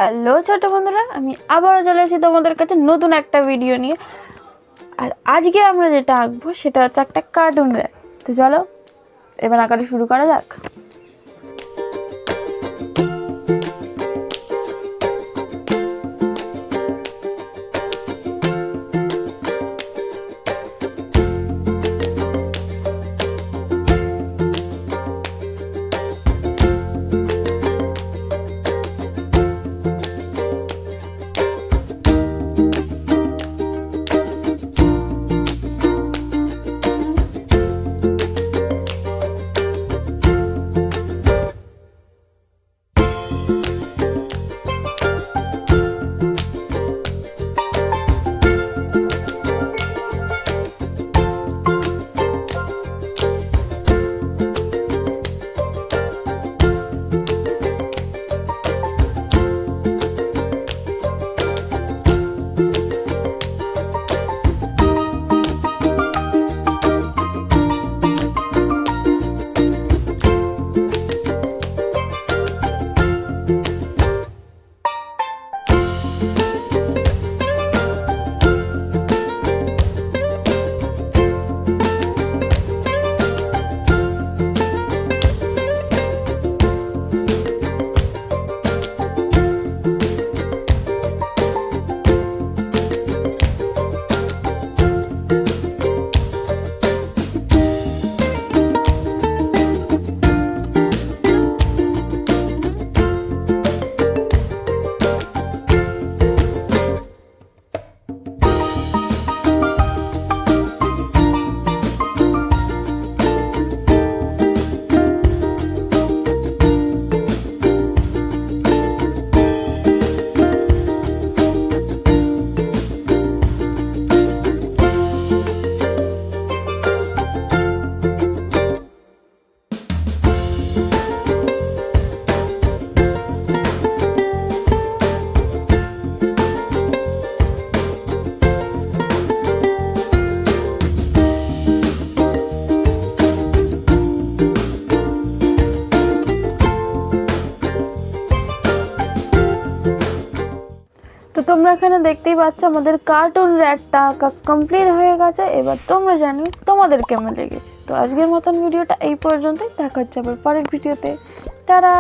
Hello ছোট বন্ধুরা, আমি আবারও চলে এসেছি তোমাদের কাছে নতুন একটা ভিডিও নিয়ে। আর আজকে আমরা যেটা আঁকবো সেটা হচ্ছে একটা কার্টুন র্যাক। তো চলো এবার আঁকাটা শুরু করা যাক। তো তোমরা এখানে দেখতেই পাচ্ছ আমাদের কার্টুন র্যাকটা আঁকা কমপ্লিট হয়ে গেছে। এবার তোমরা জানিও তোমাদের কেমন লেগেছে। তো আজকের মতন ভিডিওটা এই পর্যন্তই, দেখা হচ্ছে আবার পরের ভিডিওতে। তারা